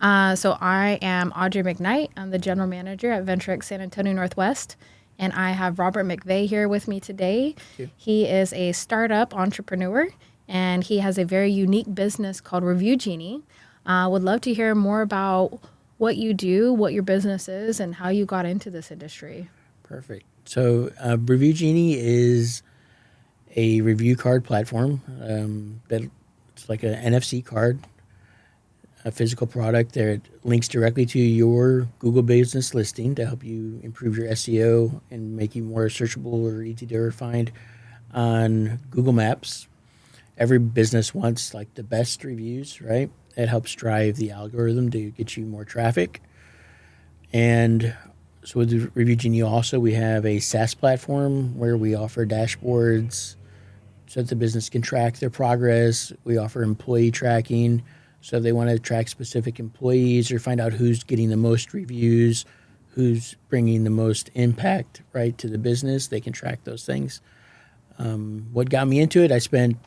So I am Audrey McKnight. I'm the general manager at Venturex San Antonio Northwest. And I have Robert McVeigh here with me today. He is a startup entrepreneur, and he has a very unique business called Genie. Would love to hear more about what you do, what your business is, and how you got into this industry. Perfect. So Genie is a review card platform that it's like an NFC card, a physical product that links directly to your Google business listing to help you improve your SEO and make you more searchable or easy to find on Google Maps. Every business wants like the best reviews, right? It helps drive the algorithm to get you more traffic. And so with the Genie also, we have a SaaS platform where we offer dashboards so that the business can track their progress. We offer employee tracking. So if they want to track specific employees or find out who's getting the most reviews, who's bringing the most impact, right, to the business, they can track those things. What got me into it, I spent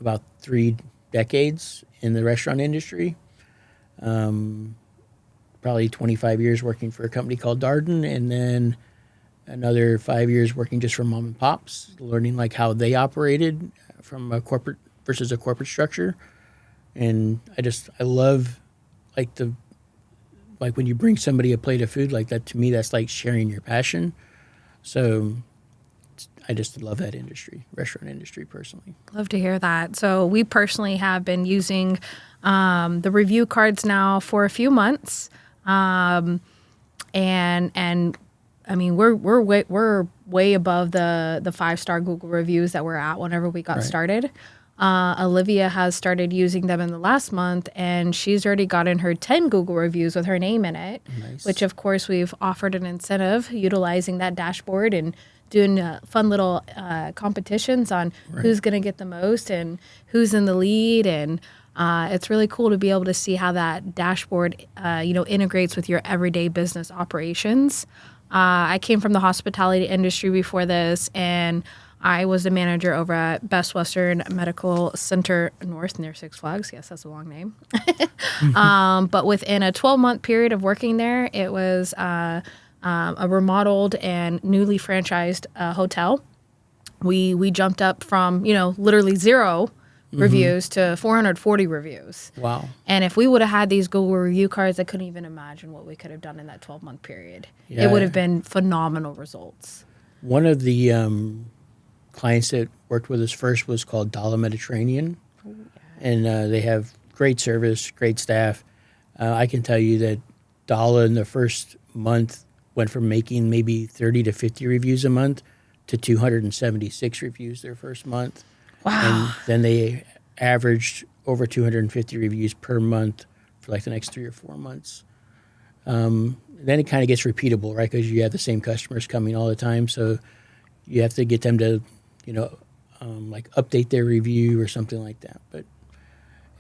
about 3 decades in the restaurant industry, probably 25 years working for a company called Darden, and then another 5 years working just for mom and pops, learning like how they operated from a corporate versus a corporate structure. And I love like when you bring somebody a plate of food like that, to me, that's like sharing your passion. So I just love that industry, restaurant industry personally. Love to hear that. So we personally have been using the review cards now for a few months. And I mean, we're way above the 5-star Google reviews that we're at whenever we got started. Olivia has started using them in the last month, and she's already gotten her 10 Google reviews with her name in it, which of course we've offered an incentive utilizing that dashboard and doing fun little competitions on who's going to get the most and who's in the lead. And it's really cool to be able to see how that dashboard, integrates with your everyday business operations. I came from the hospitality industry before this, and I was the manager over at Best Western Medical Center North near Six Flags. Yes, that's a long name. But within a 12-month period of working there, it was a remodeled and newly franchised hotel. We jumped up from, literally 0 reviews to 440 reviews. Wow. And if we would have had these Google review cards, I couldn't even imagine what we could have done in that 12-month period. Yeah. It would have been phenomenal results. One of the clients that worked with us first was called Dollar Mediterranean. Oh, yeah. And they have great service, great staff. I can tell you that Dollar in the first month went from making maybe 30 to 50 reviews a month to 276 reviews their first month. Wow. And then they averaged over 250 reviews per month for like the next 3 or 4 months. Then it kind of gets repeatable, right? Because you have the same customers coming all the time. So you have to get them to, like update their review or something like that. But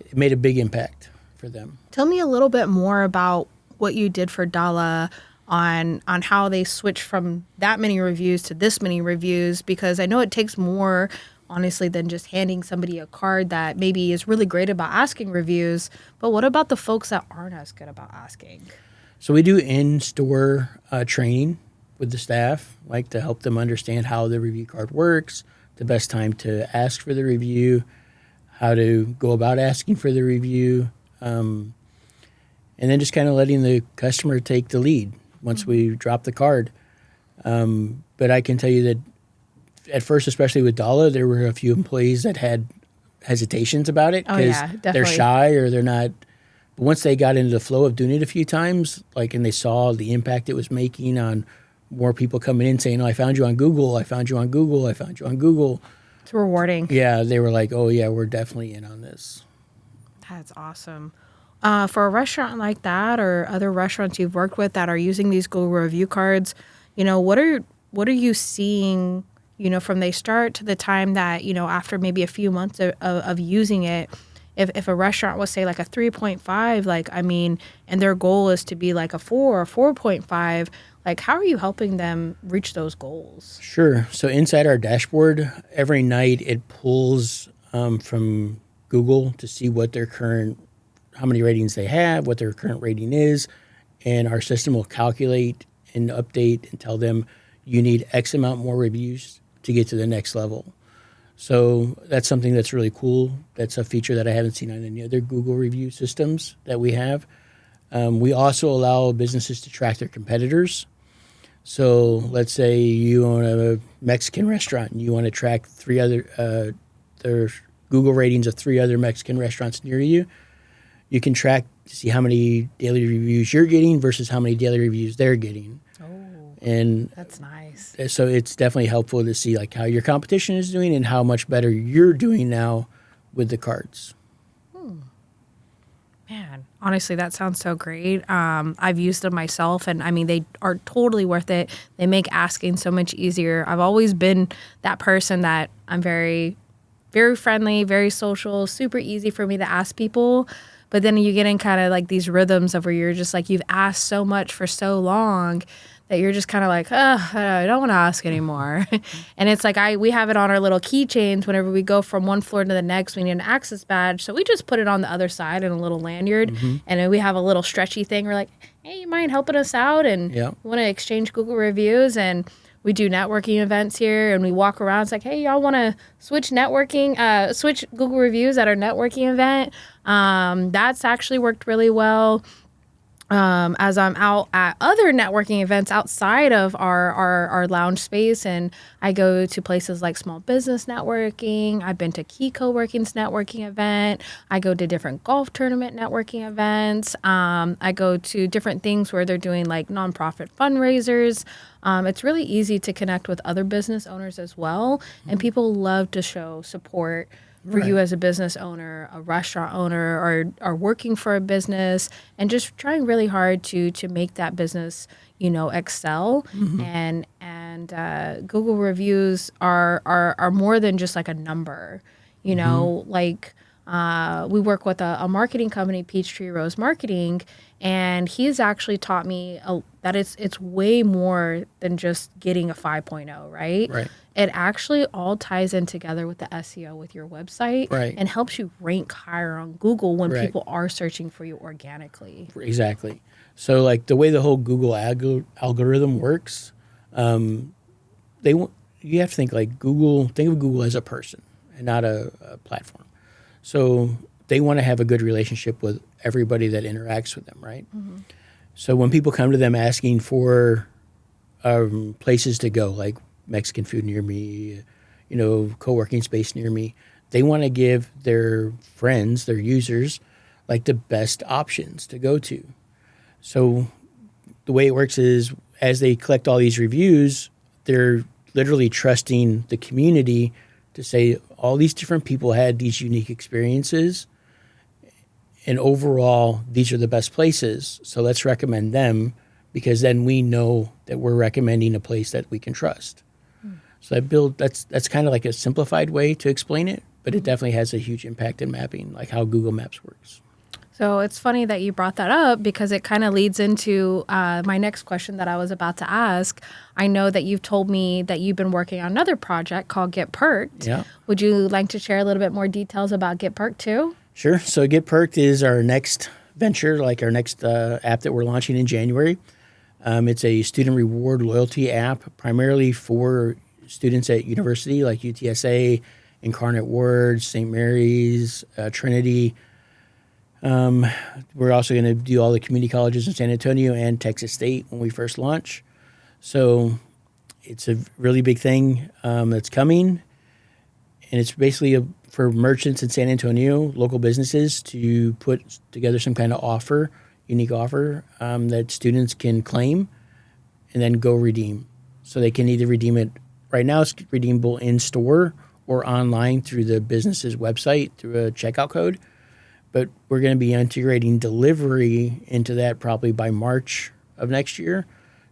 it made a big impact for them. Tell me a little bit more about what you did for Dala on how they switched from that many reviews to this many reviews, because I know it takes more, honestly, than just handing somebody a card that maybe is really great about asking reviews. But what about the folks that aren't as good about asking? So we do in-store training with the staff, like to help them understand how the review card works, the best time to ask for the review, how to go about asking for the review, and then just kind of letting the customer take the lead once we drop the card. But I can tell you that at first, especially with Dala, there were a few employees that had hesitations about it because they're shy or they're not. But once they got into the flow of doing it a few times, and they saw the impact it was making on more people coming in saying, "Oh, I found you on Google. I found you on Google. I found you on Google." It's rewarding. Yeah, they were like, "Oh, yeah, we're definitely in on this." That's awesome. For a restaurant like that, or other restaurants you've worked with that are using these Google review cards, what are you seeing, from they start to the time that, after maybe a few months of using it? If a restaurant was, say, like a 3.5, and their goal is to be like a 4 or 4.5, how are you helping them reach those goals? Sure. So inside our dashboard, every night it pulls from Google to see what their current how many ratings they have, what their current rating is, and our system will calculate and update and tell them you need X amount more reviews to get to the next level. So that's something that's really cool. That's a feature that I haven't seen on any other Google review systems that we have. We also allow businesses to track their competitors. So let's say you own a Mexican restaurant and you want to track their Google ratings of 3 other Mexican restaurants near you. You can track to see how many daily reviews you're getting versus how many daily reviews they're getting. Oh, and that's nice. So it's definitely helpful to see like how your competition is doing and how much better you're doing now with the cards. Man, honestly, that sounds so great. I've used them myself, and I mean, they are totally worth it. They make asking so much easier. I've always been that person that I'm very, very friendly, very social, super easy for me to ask people. But then you get in kind of like these rhythms of where you're just like, you've asked so much for so long that you're just kind of like, I don't want to ask anymore. And it's like we have it on our little keychains. Whenever we go from one floor to the next, we need an access badge. So we just put it on the other side in a little lanyard. And then we have a little stretchy thing. We're like, hey, you mind helping us out? And we want to exchange Google reviews. And we do networking events here. And we walk around. It's like, hey, y'all want to switch switch Google reviews at our networking event? That's actually worked really well. As I'm out at other networking events outside of our lounge space, and I go to places like small business networking. I've been to Key Coworking's networking event. I go to different golf tournament networking events. I go to different things where they're doing like nonprofit fundraisers. It's really easy to connect with other business owners as well, and people love to show support for you as a business owner, a restaurant owner, or working for a business, and just trying really hard to make that business, excel. And Google reviews are more than just like a number, like we work with a marketing company, Peachtree Rose Marketing, and he's actually taught me that it's way more than just getting a 5.0, right? Right. It actually all ties in together with the SEO with your website and helps you rank higher on Google when people are searching for you organically. Exactly. So like the way the whole Google algorithm works, you have to think like think of Google as a person and not a platform. So they want to have a good relationship with everybody that interacts with them, right? So when people come to them asking for places to go, like Mexican food near me, co-working space near me, they want to give their friends, their users, like the best options to go to. So the way it works is as they collect all these reviews, they're literally trusting the community to say all these different people had these unique experiences, and overall, these are the best places. So let's recommend them, because then we know that we're recommending a place that we can trust. So that's kind of like a simplified way to explain it, but it definitely has a huge impact in mapping, like how Google Maps works. So it's funny that you brought that up, because it kind of leads into my next question that I was about to ask. I know that you've told me that you've been working on another project called Get Perk'd. Yeah. Would you like to share a little bit more details about Get Perk'd too? Sure. So Get Perk'd is our next venture, like our next app that we're launching in January. It's a student reward loyalty app primarily for students at university like UTSA, Incarnate Word, St. Mary's, Trinity. We're also going to do all the community colleges in San Antonio and Texas State when we first launch. So it's a really big thing that's coming. And it's basically for merchants in San Antonio, local businesses, to put together some kind of unique offer that students can claim and then go redeem. So they can either redeem it. Right now it's redeemable in store or online through the business's website through a checkout code. But we're going to be integrating delivery into that probably by March of next year,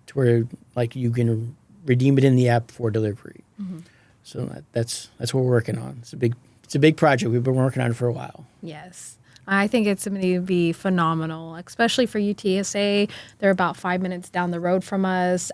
to where like you can redeem it in the app for delivery. So that's what we're working on. It's a big project. We've been working on it for a while. Yes. I think it's going to be phenomenal, especially for UTSA. They're about 5 minutes down the road from us.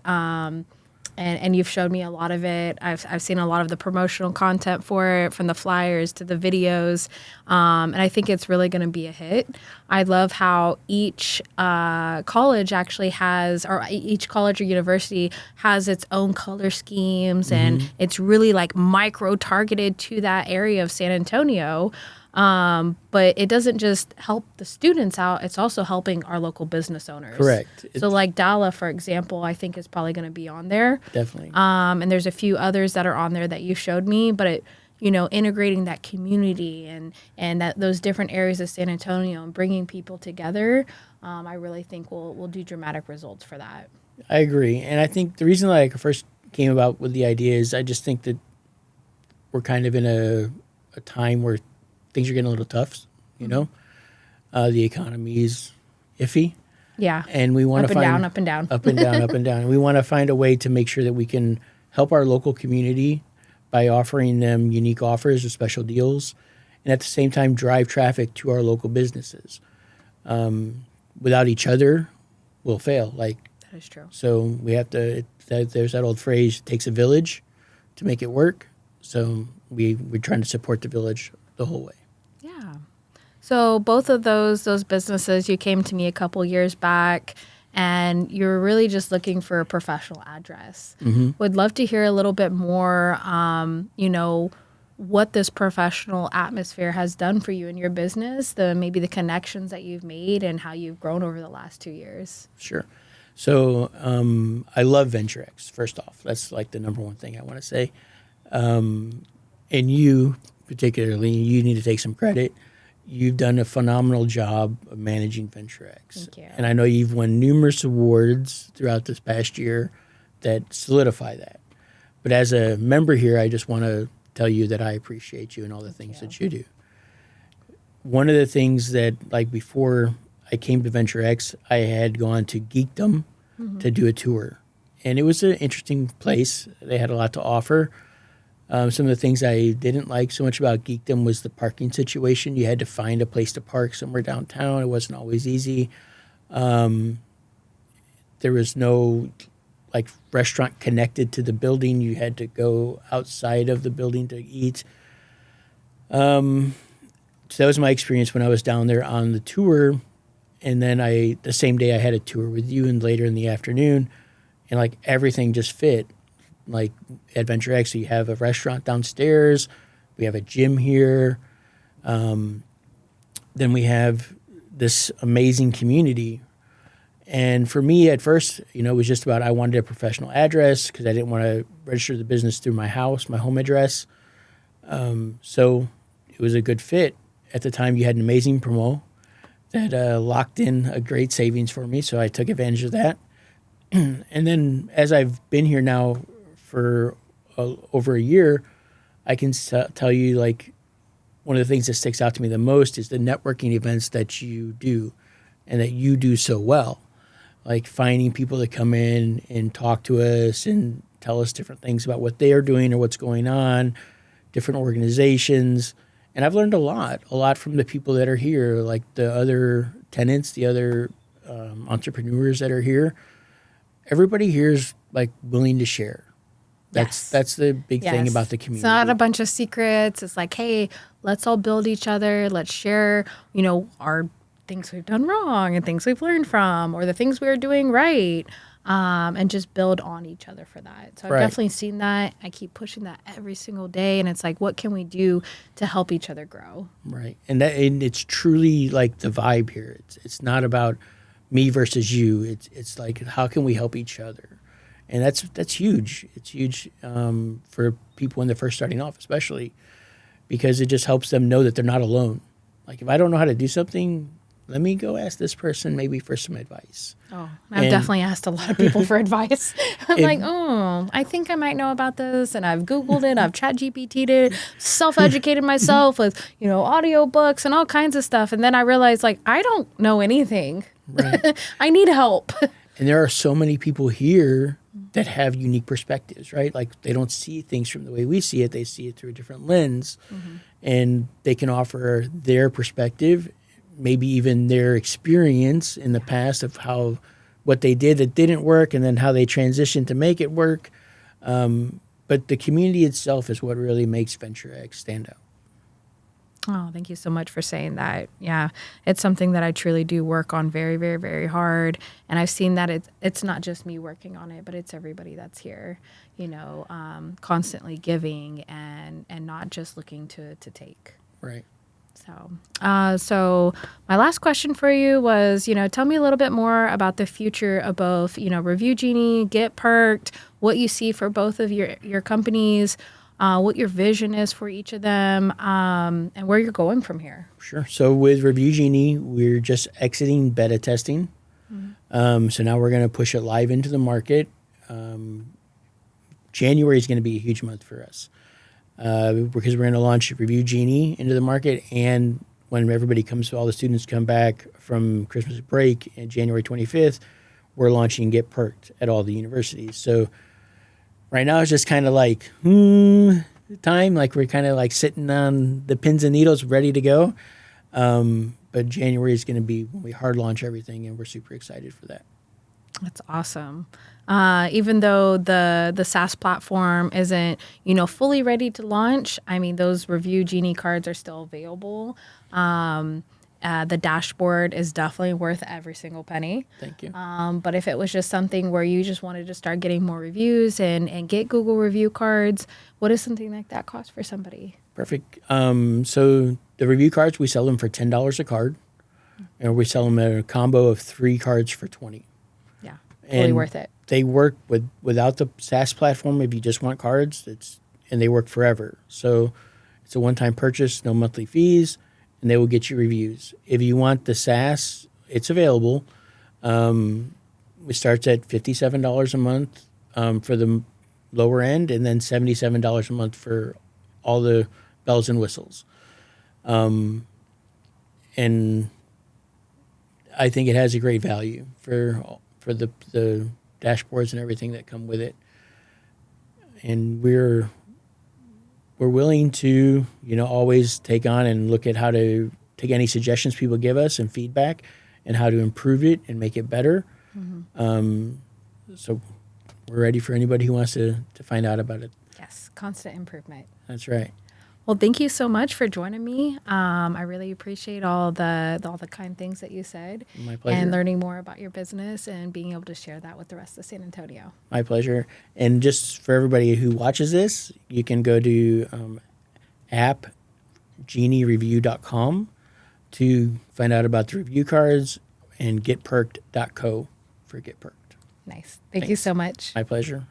and you've showed me a lot of it. I've seen a lot of the promotional content for it, from the flyers to the videos, and I think it's really going to be a hit. I love how each college actually has, or each college or university has its own color schemes, and it's really like micro targeted to that area of San Antonio. But it doesn't just help the students out, it's also helping our local business owners. Correct. So like Dala, for example, I think is probably going to be on there. Definitely. And there's a few others that are on there that you showed me, but it, integrating that community and that those different areas of San Antonio and bringing people together, I really think we'll do dramatic results for that. I agree. And I think the reason that I first came about with the idea is I just think that we're kind of in a time where things are getting a little tough, the economy is iffy. Yeah. And we want to find up and down. Up and down, up and down. And we want to find a way to make sure that we can help our local community by offering them unique offers or special deals, and at the same time drive traffic to our local businesses. Without each other, we'll fail. That is true. So we have to. There's that old phrase: "It takes a village to make it work." So we're trying to support the village the whole way. Yeah. So both of those businesses, you came to me a couple years back, and you're really just looking for a professional address. Would love to hear a little bit more, what this professional atmosphere has done for you in your business, maybe the connections that you've made and how you've grown over the last 2 years. Sure. So I love VentureX, first off. That's like the number one thing I want to say. And you, particularly, you need to take some credit. You've done a phenomenal job of managing VentureX. Thank you. And I know you've won numerous awards throughout this past year that solidify that. But as a member here, I just want to tell you that I appreciate you and all the things that you do. One of the things that, before I came to VentureX, I had gone to Geekdom to do a tour. And it was an interesting place. They had a lot to offer. Some of the things I didn't like so much about Geekdom was the parking situation. You had to find a place to park somewhere downtown. It wasn't always easy. There was no restaurant connected to the building. You had to go outside of the building to eat. So that was my experience when I was down there on the tour. And then the same day I had a tour with you, and later in the afternoon, and everything just fit. At VentureX, so you have a restaurant downstairs, we have a gym here, then we have this amazing community. And for me, at first, it was just about I wanted a professional address because I didn't want to register the business through my house, my home address. So it was a good fit. At the time, you had an amazing promo that locked in a great savings for me, so I took advantage of that. And then as I've been here now for over a year, I can tell you one of the things that sticks out to me the most is the networking events that you do and that you do so well. Finding people to come in and talk to us and tell us different things about what they are doing or what's going on, different organizations. And I've learned a lot from the people that are here, the other tenants, the other entrepreneurs that are here. Everybody here is willing to share. That's the big thing about the community. It's not a bunch of secrets. It's hey, let's all build each other. Let's share, our things we've done wrong and things we've learned from, or the things we are doing right, and just build on each other for that. So I've definitely seen that. I keep pushing that every single day, and it's what can we do to help each other grow? Right. And it's truly the vibe here. It's not about me versus you. It's how can we help each other? And that's huge. It's huge for people when they're first starting off, especially because it just helps them know that they're not alone. If I don't know how to do something, let me go ask this person maybe for some advice. Oh, I've definitely asked a lot of people for advice. I'm I think I might know about this. And I've Googled it. I've ChatGPT'd it, self-educated myself with, audio books and all kinds of stuff. And then I realized I don't know anything. Right. I need help. And there are so many people here that have unique perspectives, right? They don't see things from the way we see it. They see it through a different lens. And they can offer their perspective, maybe even their experience in the past of what they did that didn't work, and then how they transitioned to make it work. But the community itself is what really makes Venture X stand out. Oh, thank you so much for saying that. Yeah, it's something that I truly do work on very, very, very hard. And I've seen that it's not just me working on it, but it's everybody that's here, constantly giving and not just looking to take. Right. So my last question for you was, tell me a little bit more about the future of both, Review Genie, Get Perk'd, what you see for both of your companies, what your vision is for each of them, and where you're going from here. Sure. So with Review Genie, we're just exiting beta testing. Mm-hmm. So now we're going to push it live into the market. January is going to be a huge month for us. Because we're going to launch Review Genie into the market, and when everybody all the students come back from Christmas break on January 25th, we're launching Get Perk'd at all the universities. So right now it's just kind of like time, like we're kind of like sitting on the pins and needles, ready to go. But January is going to be when we hard launch everything, and we're super excited for that. That's awesome. Even though the SaaS platform isn't, fully ready to launch, I mean, those Review Genie cards are still available. The dashboard is definitely worth every single penny. Thank you. But if it was just something where you just wanted to start getting more reviews and get Google review cards, what does something like that cost for somebody? Perfect. So the review cards, we sell them for $10 a card, and we sell them at a combo of 3 cards for $20. Yeah, totally worth it. They work without the SaaS platform. If you just want cards, and they work forever. So it's a one-time purchase, no monthly fees, and they will get you reviews. If you want the SaaS, it's available. It starts at $57 a month for the lower end, and then $77 a month for all the bells and whistles. And I think it has a great value for the dashboards and everything that come with it. And we're willing to, always take on and look at how to take any suggestions people give us and feedback and how to improve it and make it better. Mm-hmm. So we're ready for anybody who wants to find out about it. Yes, constant improvement. That's right. Well, thank you so much for joining me. I really appreciate all the kind things that you said. My pleasure. And learning more about your business and being able to share that with the rest of San Antonio. My pleasure. And just for everybody who watches this, you can go to appgenieReview.com to find out about the review cards, and getperked.co for Get Perk'd. Nice. Thank you so much. My pleasure.